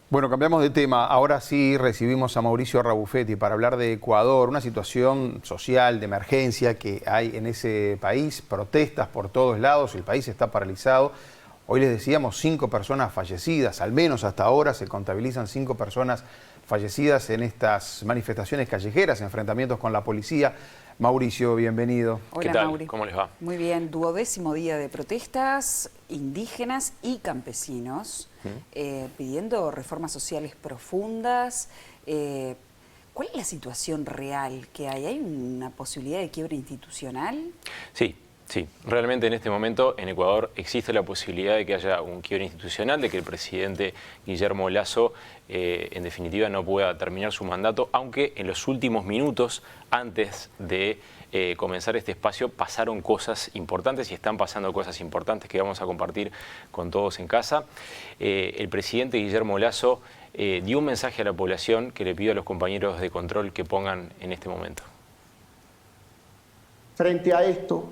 Bueno, cambiamos de tema. Ahora sí recibimos a Mauricio Rabuffetti para hablar de Ecuador, una situación social de emergencia que hay en ese país, protestas por todos lados, el país está paralizado. Hoy les decíamos 5 personas fallecidas, al menos hasta ahora se contabilizan 5 personas fallecidas en estas manifestaciones callejeras, enfrentamientos con la policía. Mauricio, bienvenido. Hola, ¿Qué tal? Mauri. ¿Cómo les va? Muy bien, 12º día de protestas indígenas y campesinos pidiendo reformas sociales profundas. ¿Cuál es la situación real que hay? ¿Hay una posibilidad de quiebre institucional? Sí. Realmente en este momento en Ecuador existe la posibilidad de que haya un quiebre institucional, de que el presidente Guillermo Lasso en definitiva no pueda terminar su mandato, aunque en los últimos minutos antes de comenzar este espacio pasaron cosas importantes y están pasando cosas importantes que vamos a compartir con todos en casa. El presidente Guillermo Lasso dio un mensaje a la población que le pido a los compañeros de control que pongan en este momento. Frente a esto,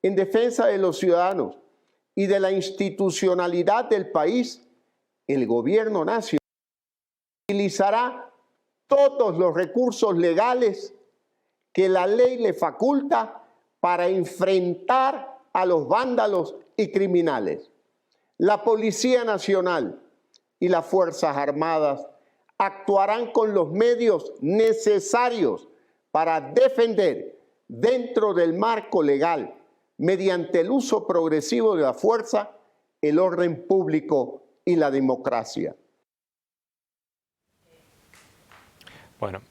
en defensa de los ciudadanos y de la institucionalidad del país, el gobierno nacional utilizará todos los recursos legales que la ley le faculta para enfrentar a los vándalos y criminales. La Policía Nacional y las Fuerzas Armadas actuarán con los medios necesarios para defender dentro del marco legal, mediante el uso progresivo de la fuerza, el orden público y la democracia. Bueno,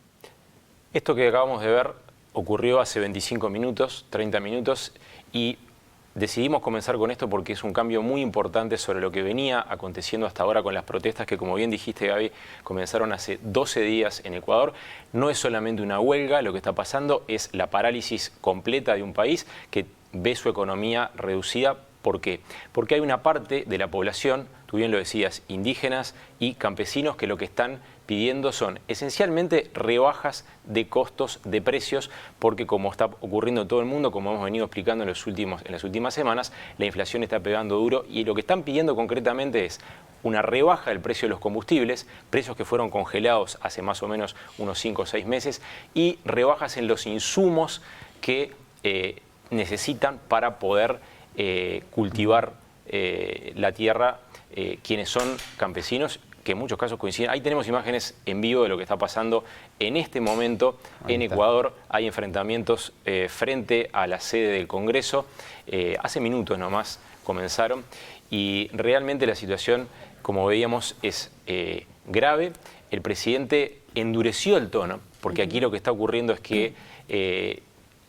esto que acabamos de ver ocurrió hace 25 minutos, 30 minutos, y decidimos comenzar con esto porque es un cambio muy importante sobre lo que venía aconteciendo hasta ahora con las protestas que, como bien dijiste, Gaby, comenzaron hace 12 días en Ecuador. No es solamente una huelga, lo que está pasando es la parálisis completa de un país que ve su economía reducida. ¿Por qué? Porque hay una parte de la población, tú bien lo decías, indígenas y campesinos, que lo que están pidiendo son esencialmente rebajas de costos, de precios, porque como está ocurriendo en todo el mundo, como hemos venido explicando en las últimas semanas, la inflación está pegando duro y lo que están pidiendo concretamente es una rebaja del precio de los combustibles, precios que fueron congelados hace más o menos unos 5 o 6 meses, y rebajas en los insumos que necesitan para poder cultivar la tierra, quienes son campesinos, que en muchos casos coinciden. Ahí tenemos imágenes en vivo de lo que está pasando en este momento en Ecuador. Hay enfrentamientos frente a la sede del Congreso. Hace minutos nomás comenzaron y realmente la situación, como veíamos, es grave. El presidente endureció el tono, porque aquí lo que está ocurriendo es que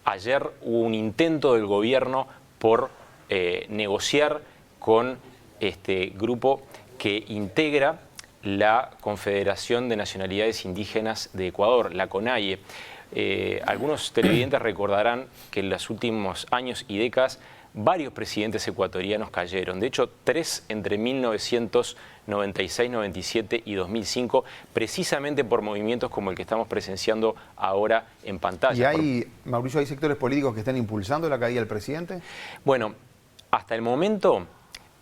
ayer hubo un intento del gobierno por negociar con este grupo que integra la Confederación de Nacionalidades Indígenas de Ecuador, la CONAIE. Algunos televidentes recordarán que en los últimos años y décadas varios presidentes ecuatorianos cayeron. De hecho, 3 entre 1996, 97 y 2005, precisamente por movimientos como el que estamos presenciando ahora en pantalla. ¿Y Mauricio, hay sectores políticos que están impulsando la caída del presidente? Bueno, hasta el momento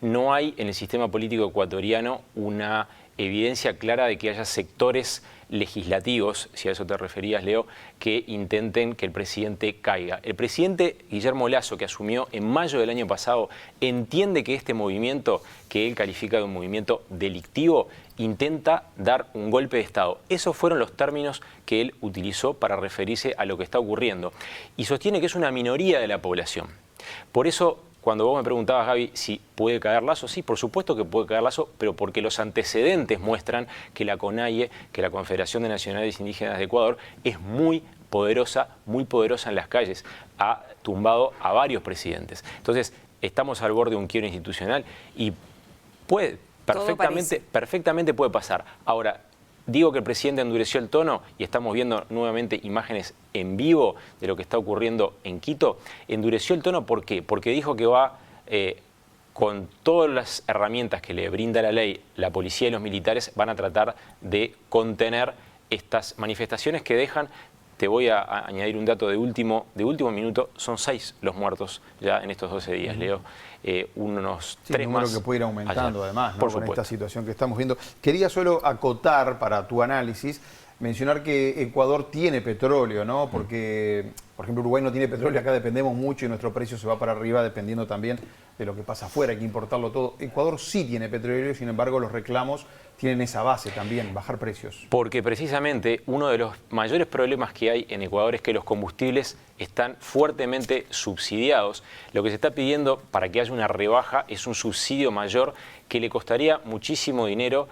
no hay en el sistema político ecuatoriano una evidencia clara de que haya sectores legislativos, si a eso te referías, Leo, que intenten que el presidente caiga. El presidente Guillermo Lasso, que asumió en mayo del año pasado, entiende que este movimiento, que él califica de un movimiento delictivo, intenta dar un golpe de Estado. Esos fueron los términos que él utilizó para referirse a lo que está ocurriendo. Y sostiene que es una minoría de la población. Por eso, cuando vos me preguntabas, Gaby, si puede caer Lasso, sí, por supuesto que puede caer Lasso, pero porque los antecedentes muestran que la CONAIE, que la Confederación de Nacionalidades Indígenas de Ecuador, es muy poderosa en las calles. Ha tumbado a varios presidentes. Entonces, estamos al borde de un quiebre institucional y puede, perfectamente puede pasar. Ahora, digo que el presidente endureció el tono y estamos viendo nuevamente imágenes en vivo de lo que está ocurriendo en Quito. Endureció el tono, ¿por qué? Porque dijo que va con todas las herramientas que le brinda la ley, la policía y los militares van a tratar de contener estas manifestaciones que dejan te voy a añadir un dato de último minuto. Son 6 los muertos ya en estos 12 días, Leo. Unos 3 número más que puede ir aumentando ayer, además, ¿no? Por Con supuesto. esta situación que estamos viendo. Quería solo acotar para tu análisis, mencionar que Ecuador tiene petróleo, ¿no? Porque, por ejemplo, Uruguay no tiene petróleo, acá dependemos mucho y nuestro precio se va para arriba dependiendo también de lo que pasa afuera, hay que importarlo todo. Ecuador sí tiene petróleo, sin embargo los reclamos tienen esa base también, bajar precios. Porque precisamente uno de los mayores problemas que hay en Ecuador es que los combustibles están fuertemente subsidiados. Lo que se está pidiendo para que haya una rebaja es un subsidio mayor que le costaría muchísimo dinero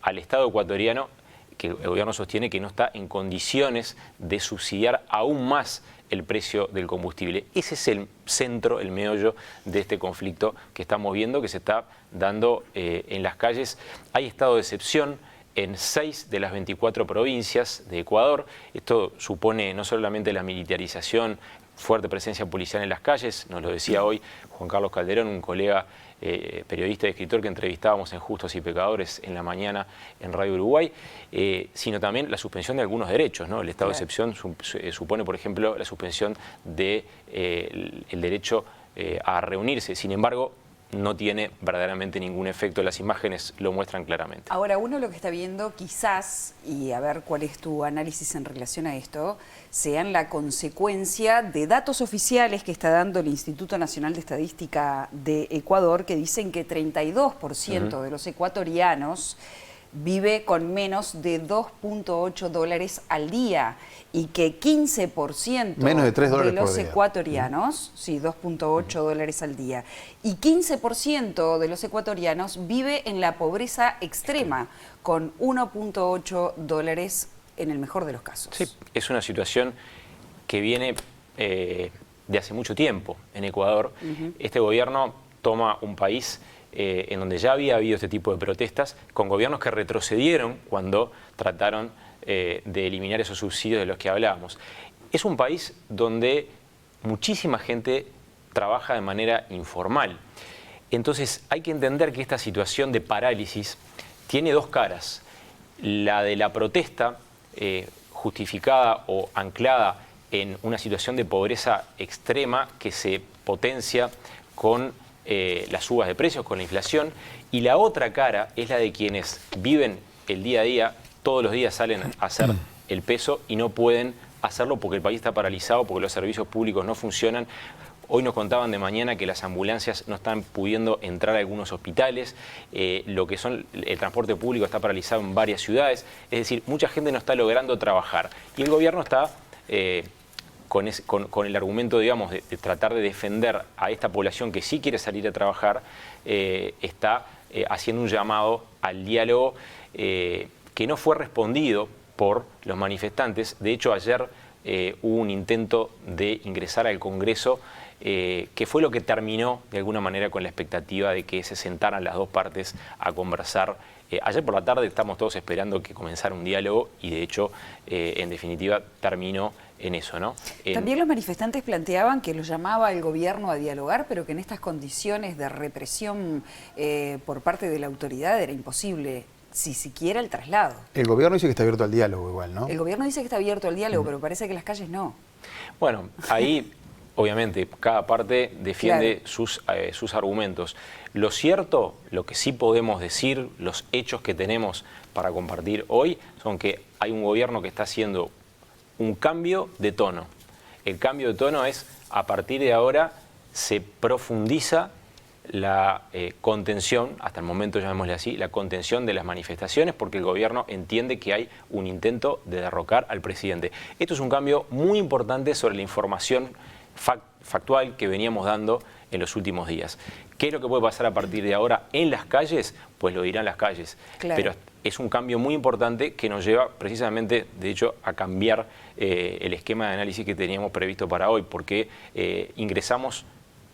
al Estado ecuatoriano, que el gobierno sostiene que no está en condiciones de subsidiar aún más el precio del combustible. Ese es el centro, el meollo de este conflicto que estamos viendo, que se está dando en las calles. Hay estado de excepción en 6 de las 24 provincias de Ecuador. Esto supone no solamente la militarización, fuerte presencia policial en las calles, nos lo decía hoy Juan Carlos Calderón, un colega periodista y escritor que entrevistábamos en Justos y Pecadores en la mañana en Radio Uruguay, sino también la suspensión de algunos derechos, ¿no? El estado de excepción supone, por ejemplo, la suspensión del derecho a reunirse. Sin embargo, no tiene verdaderamente ningún efecto. Las imágenes lo muestran claramente. Ahora, uno lo que está viendo quizás, y a ver cuál es tu análisis en relación a esto, sean la consecuencia de datos oficiales que está dando el Instituto Nacional de Estadística de Ecuador, que dicen que 32% de los ecuatorianos vive con menos de 2.8 dólares al día y que 15% menos de 3 dólares de los por día. ecuatorianos, sí, 2.8 dólares al día, y 15% de los ecuatorianos vive en la pobreza extrema, con 1.8 dólares en el mejor de los casos. Sí, es una situación que viene de hace mucho tiempo en Ecuador. Este gobierno toma un país en donde ya había habido este tipo de protestas, con gobiernos que retrocedieron cuando trataron de eliminar esos subsidios de los que hablábamos. Es un país donde muchísima gente trabaja de manera informal. Entonces hay que entender que esta situación de parálisis tiene dos caras. La de la protesta justificada o anclada en una situación de pobreza extrema que se potencia con las subas de precios, con la inflación, y la otra cara es la de quienes viven el día a día, todos los días salen a hacer el peso y no pueden hacerlo porque el país está paralizado, porque los servicios públicos no funcionan. Hoy nos contaban de mañana que las ambulancias no están pudiendo entrar a algunos hospitales, lo que son el transporte público está paralizado en varias ciudades, es decir, mucha gente no está logrando trabajar y el gobierno está con el argumento, digamos, de tratar de defender a esta población que sí quiere salir a trabajar, está haciendo un llamado al diálogo que no fue respondido por los manifestantes. De hecho, ayer hubo un intento de ingresar al Congreso, que fue lo que terminó de alguna manera con la expectativa de que se sentaran las dos partes a conversar. Ayer por la tarde estamos todos esperando que comenzara un diálogo y de hecho, en definitiva, terminó en eso, ¿no? También los manifestantes planteaban que los llamaba el gobierno a dialogar, pero que en estas condiciones de represión por parte de la autoridad era imposible si siquiera el traslado. El gobierno dice que está abierto al diálogo igual, ¿no? El gobierno dice que está abierto al diálogo, pero parece que las calles no. Bueno, ahí obviamente cada parte defiende Claro. sus argumentos. Lo cierto, lo que sí podemos decir, los hechos que tenemos para compartir hoy, son que hay un gobierno que está haciendo un cambio de tono. El cambio de tono es, a partir de ahora, se profundiza la contención, hasta el momento llamémosle así, la contención de las manifestaciones, porque el gobierno entiende que hay un intento de derrocar al presidente. Esto es un cambio muy importante sobre la información factual que veníamos dando en los últimos días. ¿Qué es lo que puede pasar a partir de ahora en las calles? Pues lo dirán las calles. Claro. Pero es un cambio muy importante que nos lleva precisamente, de hecho, a cambiar el esquema de análisis que teníamos previsto para hoy, porque ingresamos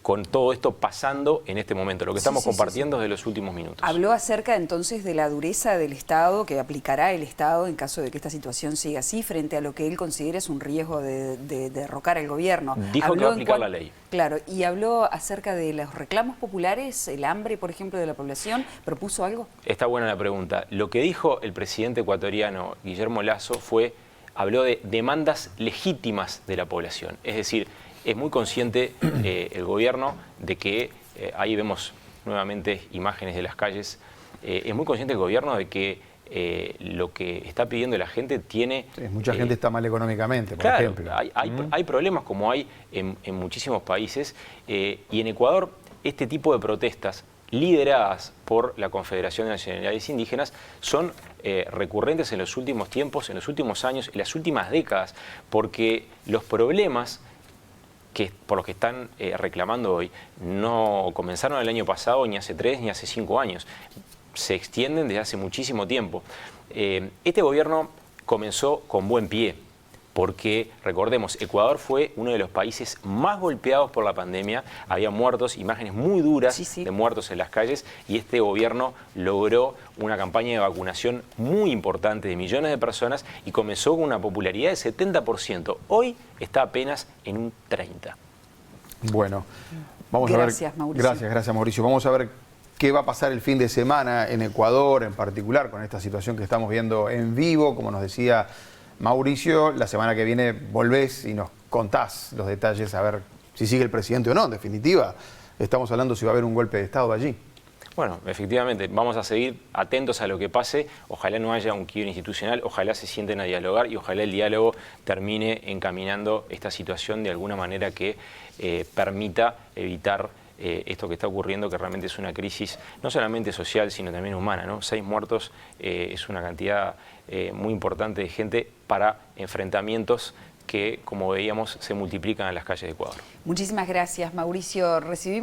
con todo esto pasando en este momento. Lo que estamos compartiendo es de los últimos minutos. Habló acerca entonces de la dureza del Estado, que aplicará el Estado en caso de que esta situación siga así, frente a lo que él considera es un riesgo de derrocar al gobierno. Dijo que va a aplicar la ley. Claro, y habló acerca de los reclamos populares, el hambre, por ejemplo, de la población. ¿Propuso algo? Está buena la pregunta. Lo que dijo el presidente ecuatoriano Guillermo Lasso fue: habló de demandas legítimas de la población. Es decir, es muy consciente el gobierno de que, ahí vemos nuevamente imágenes de las calles, es muy consciente el gobierno de que lo que está pidiendo la gente tiene... Sí, mucha gente está mal económicamente, por claro, ejemplo. Hay problemas como hay en muchísimos países y en Ecuador este tipo de protestas lideradas por la Confederación de Nacionalidades Indígenas son recurrentes en los últimos tiempos, en los últimos años, en las últimas décadas, porque los problemas por los que están reclamando hoy no comenzaron el año pasado, ni hace 3 ni hace 5 años. Se extienden desde hace muchísimo tiempo. Este gobierno comenzó con buen pie, porque, recordemos, Ecuador fue uno de los países más golpeados por la pandemia. Había muertos, imágenes muy duras de muertos en las calles, y este gobierno logró una campaña de vacunación muy importante de millones de personas y comenzó con una popularidad de 70%. Hoy está apenas en un 30%. Bueno, vamos Gracias, a ver. Mauricio. Gracias, Mauricio. Vamos a ver qué va a pasar el fin de semana en Ecuador, en particular, con esta situación que estamos viendo en vivo. Como nos decía Mauricio, la semana que viene volvés y nos contás los detalles, a ver si sigue el presidente o no. En definitiva, estamos hablando si va a haber un golpe de Estado allí. Bueno, efectivamente, vamos a seguir atentos a lo que pase. Ojalá no haya un quiebre institucional, ojalá se sienten a dialogar y ojalá el diálogo termine encaminando esta situación de alguna manera que permita evitar esto que está ocurriendo, que realmente es una crisis no solamente social, sino también humana, ¿no? 6 muertos es una cantidad muy importante de gente para enfrentamientos que, como veíamos, se multiplican en las calles de Ecuador. Muchísimas gracias, Mauricio. Recibimos